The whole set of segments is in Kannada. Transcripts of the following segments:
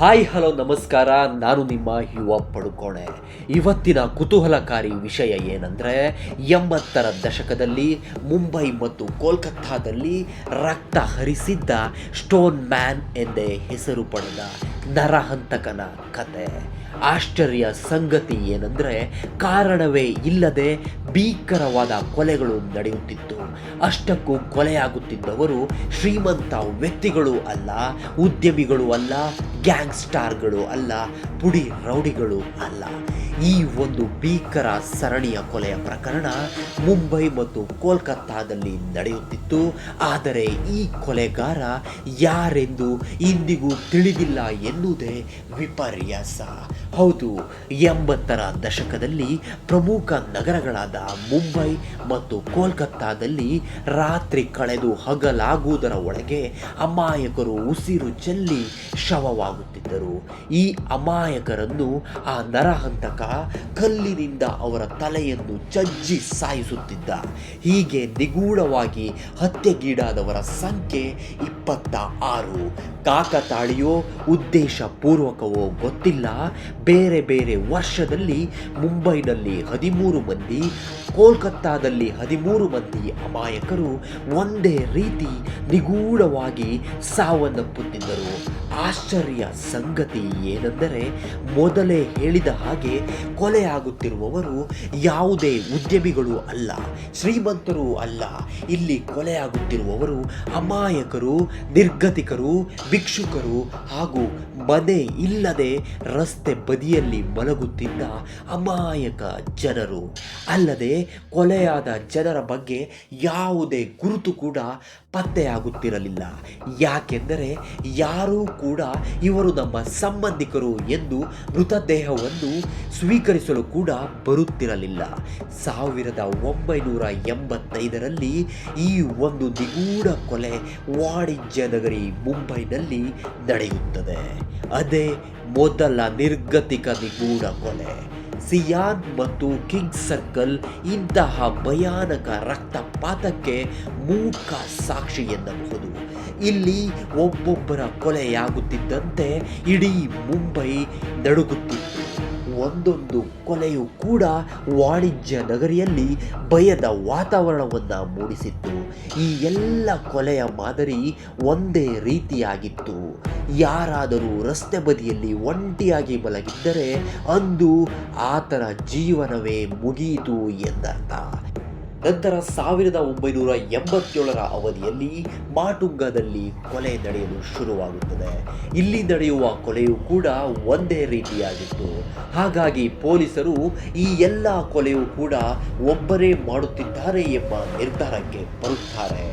ಹಾಯ್ ಹಲೋ ನಮಸ್ಕಾರ. ನಾನು ನಿಮ್ಮ ಯುವ ಪಡುಕೋಣೆ. ಇವತ್ತಿನ ಕುತೂಹಲಕಾರಿ ವಿಷಯ ಏನಂದರೆ, 80ರ ದಶಕದಲ್ಲಿ ಮುಂಬೈ ಮತ್ತು ಕೋಲ್ಕತ್ತಾದಲ್ಲಿ ರಕ್ತ ಹರಿಸಿದ್ದ ಸ್ಟೋನ್ ಮ್ಯಾನ್ ಎಂದೇ ಹೆಸರು ಪಡೆದ ನರಹಂತಕನ ಕತೆ. ಆಶ್ಚರ್ಯ ಸಂಗತಿ ಏನಂದರೆ, ಕಾರಣವೇ ಇಲ್ಲದೆ ಭೀಕರವಾದ ಕೊಲೆಗಳು ನಡೆಯುತ್ತಿತ್ತು. ಅಷ್ಟಕ್ಕೂ ಕೊಲೆಯಾಗುತ್ತಿದ್ದವರು ಶ್ರೀಮಂತ ವ್ಯಕ್ತಿಗಳು ಅಲ್ಲ, ಉದ್ಯಮಿಗಳು ಅಲ್ಲ, ಗ್ಯಾಂಗ್ಸ್ಟಾರ್ಗಳು ಅಲ್ಲ, ಪುಡಿ ರೌಡಿಗಳು ಅಲ್ಲ. ಈ ಒಂದು ಭೀಕರ ಸರಣಿಯ ಕೊಲೆಯ ಪ್ರಕರಣ ಮುಂಬೈ ಮತ್ತು ಕೋಲ್ಕತ್ತಾದಲ್ಲಿ ನಡೆಯುತ್ತಿತ್ತು. ಆದರೆ ಈ ಕೊಲೆಗಾರ ಯಾರೆಂದು ಇಂದಿಗೂ ತಿಳಿದಿಲ್ಲ ಎನ್ನುವುದೇ ವಿಪರ್ಯಾಸ. ಹೌದು, 80ರ ದಶಕದಲ್ಲಿ ಪ್ರಮುಖ ನಗರಗಳಾದ ಮುಂಬೈ ಮತ್ತು ಕೋಲ್ಕತ್ತಾದಲ್ಲಿ ರಾತ್ರಿ ಕಳೆದು ಹಗಲಾಗುವುದರ ಒಳಗೆ ಅಮಾಯಕರು ಉಸಿರು ಚೆಲ್ಲಿ ಶವವಾಗುತ್ತಿದ್ದರು. ಈ ಅಮಾಯಕರನ್ನು ಆ ನರಹಂತಕ ಕಲ್ಲಿನಿಂದ ಅವರ ತಲೆಯನ್ನು ಚಜ್ಜಿ ಸಾಯಿಸುತ್ತಿದ್ದ. ಹೀಗೆ ನಿಗೂಢವಾಗಿ ಹತ್ಯೆಗೀಡಾದವರ ಸಂಖ್ಯೆ 26. ಕಾಕತಾಳಿಯೋ ಉದ್ದೇಶಪೂರ್ವಕವೋ ಗೊತ್ತಿಲ್ಲ. ಬೇರೆ ಬೇರೆ ವರ್ಷದಲ್ಲಿ ಮುಂಬೈನಲ್ಲಿ 13 ಮಂದಿ, ಕೋಲ್ಕತ್ತಾದಲ್ಲಿ 13 ಮಂದಿ ಅಮಾಯಕರು ಒಂದೇ ರೀತಿ ನಿಗೂಢವಾಗಿ ಸಾವನ್ನಪ್ಪುತ್ತಿದ್ದರು. ಆಶ್ಚರ್ಯ ಸಂಗತಿ ಏನೆಂದರೆ, ಮೊದಲೇ ಹೇಳಿದ ಹಾಗೆ ಕೊಲೆಯಾಗುತ್ತಿರುವವರು ಯಾವುದೇ ಉದ್ಯಮಿಗಳು ಅಲ್ಲ, ಶ್ರೀಮಂತರು ಅಲ್ಲ. ಇಲ್ಲಿ ಕೊಲೆಯಾಗುತ್ತಿರುವವರು ಅಮಾಯಕರು, ನಿರ್ಗತಿಕರು, ಭಿಕ್ಷುಕರು ಹಾಗೂ ಮನೆ ಇಲ್ಲದೆ ರಸ್ತೆ ಬದಿಯಲ್ಲಿ ಮಲಗುತ್ತಿದ್ದ ಅಮಾಯಕ ಜನರು. ಅಲ್ಲದೆ ಕೊಲೆಯಾದ ಜನರ ಬಗ್ಗೆ ಯಾವುದೇ ಗುರುತು ಕೂಡ ಪತ್ತೆಯಾಗುತ್ತಿರಲಿಲ್ಲ. ಯಾಕೆಂದರೆ ಯಾರೂ ಕೂಡ ಇವರು ನಮ್ಮ ಸಂಬಂಧಿಕರು ಎಂದು ಮೃತದೇಹವನ್ನು ಸ್ವೀಕರಿಸಲು ಕೂಡ ಬರುತ್ತಿರಲಿಲ್ಲ. 1985ರಲ್ಲಿ ಈ ಒಂದು ನಿಗೂಢ ಕೊಲೆ ವಾಣಿಜ್ಯ ನಗರಿ ಮುಂಬೈನಲ್ಲಿ ನಡೆಯುತ್ತದೆ. ಅದೇ ಮೊದಲ ನಿರ್ಗತಿಕ ನಿಗೂಢ ಕೊಲೆ. ಸಿಯಾನ್ ಮತ್ತು ಕಿಂಗ್ ಸರ್ಕಲ್ ಇಂತಹ ಭಯಾನಕ ರಕ್ತಪಾತಕ್ಕೆ ಮೂಕ ಸಾಕ್ಷಿ ಎನ್ನಬಹುದು. ಇಲ್ಲಿ ಒಬ್ಬೊಬ್ಬರ ಕೊಲೆಯಾಗುತ್ತಿದ್ದಂತೆ ಇಡೀ ಮುಂಬೈ ನಡುಗುತ್ತಿತ್ತು. ಒಂದೊಂದು ಕೊಲೆಯೂ ಕೂಡ ವಾಣಿಜ್ಯ ನಗರಿಯಲ್ಲಿ ಭಯದ ವಾತಾವರಣವನ್ನು ಮೂಡಿಸಿತ್ತು. ಈ ಎಲ್ಲ ಕೊಲೆಯ ಮಾದರಿ ಒಂದೇ ರೀತಿಯಾಗಿತ್ತು. ಯಾರಾದರೂ ರಸ್ತೆ ಬದಿಯಲ್ಲಿ ಒಂಟಿಯಾಗಿ ಮಲಗಿದ್ದರೆ ಅಂದು ಆತನ ಜೀವನವೇ ಮುಗಿಯಿತು ಎಂದರ್ಥ. ನಂತರ 1987ರ ಅವಧಿಯಲ್ಲಿ ಮಾಟುಂಗದಲ್ಲಿ ಕೊಲೆ ನಡೆಯಲು ಶುರುವಾಗುತ್ತದೆ. ಇಲ್ಲಿ ನಡೆಯುವ ಕೊಲೆಯೂ ಕೂಡ ಒಂದೇ ರೀತಿಯಾಗಿತ್ತು. ಹಾಗಾಗಿ ಪೊಲೀಸರು ಈ ಎಲ್ಲ ಕೊಲೆಯೂ ಕೂಡ ಒಬ್ಬರೇ ಮಾಡುತ್ತಿದ್ದಾರೆ ಎಂಬ ನಿರ್ಧಾರಕ್ಕೆ ಬರುತ್ತಾರೆ.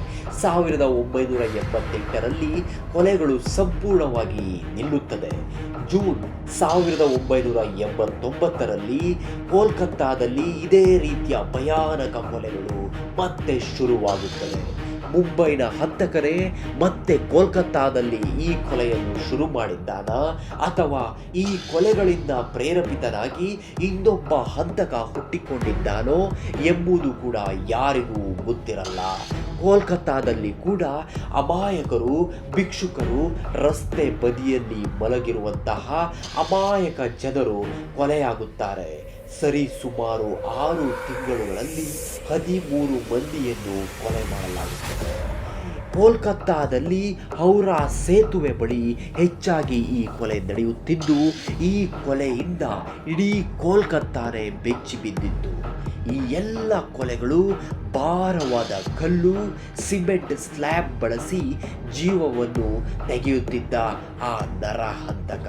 1988ರಲ್ಲಿ ಕೊಲೆಗಳು ಸಂಪೂರ್ಣವಾಗಿ ನಿಲ್ಲುತ್ತದೆ. ಜೂನ್ 1989ರಲ್ಲಿ ಕೋಲ್ಕತ್ತಾದಲ್ಲಿ ಇದೇ ರೀತಿಯ ಭಯಾನಕ ಕೊಲೆಗಳು ಮತ್ತೆ ಶುರುವಾಗುತ್ತವೆ. ಮುಂಬೈನ ಹಂತಕರೇ ಮತ್ತೆ ಕೋಲ್ಕತ್ತಾದಲ್ಲಿ ಈ ಕೊಲೆಯನ್ನು ಶುರು ಮಾಡಿದ್ದಾನ, ಅಥವಾ ಈ ಕೊಲೆಗಳಿಂದ ಪ್ರೇರೇಪಿತನಾಗಿ ಇನ್ನೊಬ್ಬ ಹಂತಕ ಹುಟ್ಟಿಕೊಂಡಿದ್ದಾನೋ ಎಂಬುದು ಕೂಡ ಯಾರಿಗೂ ಗೊತ್ತಿರಲ್ಲ. ಕೋಲ್ಕತ್ತಾದಲ್ಲಿ ಕೂಡ ಅಮಾಯಕರು, ಭಿಕ್ಷುಕರು, ರಸ್ತೆ ಬದಿಯಲ್ಲಿ ಮಲಗಿರುವಂತಹ ಅಮಾಯಕ ಜನರು ಕೊಲೆಯಾಗುತ್ತಾರೆ. ಸರಿ ಸುಮಾರು 6 ತಿಂಗಳುಗಳಲ್ಲಿ 13 ಮಂದಿಯನ್ನು ಕೊಲೆ ಮಾಡಲಾಗುತ್ತದೆ. ಕೋಲ್ಕತ್ತಾದಲ್ಲಿ ಹೌರಾ ಸೇತುವೆ ಬಳಿ ಹೆಚ್ಚಾಗಿ ಈ ಕೊಲೆ ನಡೆಯುತ್ತಿದ್ದು, ಈ ಕೊಲೆಯಿಂದ ಇಡೀ ಕೋಲ್ಕತ್ತಾನೇ ಬೆಚ್ಚಿ ಬಿದ್ದಿತ್ತು. ಈ ಎಲ್ಲ ಕೊಲೆಗಳು ಭಾರವಾದ ಕಲ್ಲು, ಸಿಮೆಂಟ್ ಸ್ಲ್ಯಾಬ್ ಬಳಸಿ ಜೀವವನ್ನು ತೆಗೆಯುತ್ತಿದ್ದ ಆ ನರಹಂತಕ.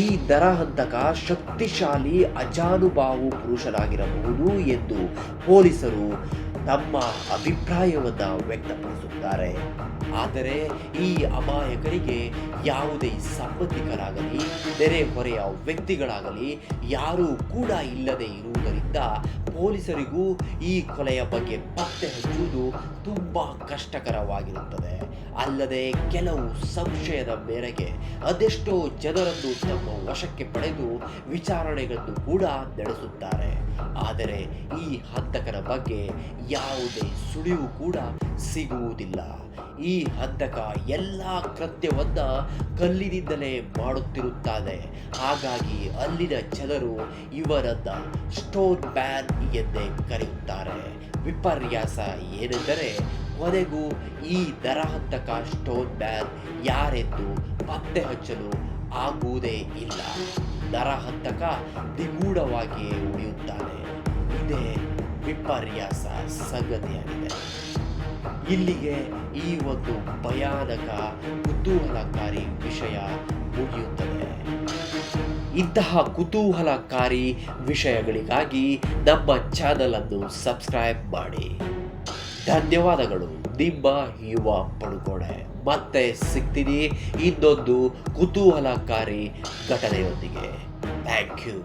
ಈ ನರಹಂತಕ ಶಕ್ತಿಶಾಲಿ ಅಜಾನುಬಾಹು ಪುರುಷನಾಗಿರಬಹುದು ಎಂದು ಪೊಲೀಸರು ತಮ್ಮ ಅಭಿಪ್ರಾಯವನ್ನು ವ್ಯಕ್ತಪಡಿಸುತ್ತಾರೆ. ಆದರೆ ಈ ಅಮಾಯಕರಿಗೆ ಯಾವುದೇ ಸಂಬಂಧಿಕರಾಗಲಿ, ನೆರೆಹೊರೆಯ ವ್ಯಕ್ತಿಗಳಾಗಲಿ ಯಾರೂ ಕೂಡ ಇಲ್ಲದೆ ಇರುವುದರಿಂದ ಪೊಲೀಸರಿಗೂ ಈ ಕೊಲೆಯ ಬಗ್ಗೆ ಪತ್ತೆ ಹಚ್ಚುವುದು ತುಂಬ ಕಷ್ಟಕರವಾಗಿರುತ್ತದೆ. ಅಲ್ಲದೆ ಕೆಲವು ಸಂಶಯದ ಮೇರೆಗೆ ಅದೆಷ್ಟೋ ಜನರನ್ನು ತಮ್ಮ ವಶಕ್ಕೆ ಪಡೆದು ವಿಚಾರಣೆಗಳನ್ನು ಕೂಡ ನಡೆಸುತ್ತಾರೆ. ಆದರೆ ಈ ಹಂತಕರ ಬಗ್ಗೆ ಯಾವುದೇ ಸುಳಿವು ಕೂಡ ಸಿಗುವುದಿಲ್ಲ. ಈ ಈ ಹಂತಕ ಎಲ್ಲ ಕೃತ್ಯವನ್ನ ಕಲ್ಲಿನಿಂದಲೇ ಮಾಡುತ್ತಿರುತ್ತಾನೆ. ಹಾಗಾಗಿ ಅಲ್ಲಿನ ಜನರು ಇವರನ್ನ ಸ್ಟೋನ್ ಮ್ಯಾನ್ ಎಂದೇ ಕರೆಯುತ್ತಾರೆ. ವಿಪರ್ಯಾಸ ಏನೆಂದರೆ ಕೊನೆಗೂ ಈ ನರಹಂತಕ ಸ್ಟೋನ್ ಮ್ಯಾನ್ ಯಾರೆಂದು ಪತ್ತೆ ಹಚ್ಚಲು ಆಗುವುದೇ ಇಲ್ಲ. ನರಹಂತಕ ನಿಗೂಢವಾಗಿಯೇ ಉಳಿಯುತ್ತಾನೆ. ಇದೇ ವಿಪರ್ಯಾಸ ಸಂಗತಿಯಾಗಿದೆ. ಇಲ್ಲಿಗೆ ಈ ಒಂದು ಭಯಾನಕ ಕುತೂಹಲಕಾರಿ ವಿಷಯ ಮುಗಿಯುತ್ತದೆ. ಇಂತಹ ಕುತೂಹಲಕಾರಿ ವಿಷಯಗಳಿಗಾಗಿ ನಮ್ಮ ಚಾನಲ್ ಅನ್ನು ಸಬ್ಸ್ಕ್ರೈಬ್ ಮಾಡಿ. ಧನ್ಯವಾದಗಳು. ನಿಮ್ಮ ಯುವ ಪಡುಕೋಣೆ. ಮತ್ತೆ ಸಿಗ್ತೀನಿ ಇನ್ನೊಂದು ಕುತೂಹಲಕಾರಿ ಘಟನೆಯೊಂದಿಗೆ. Thank you.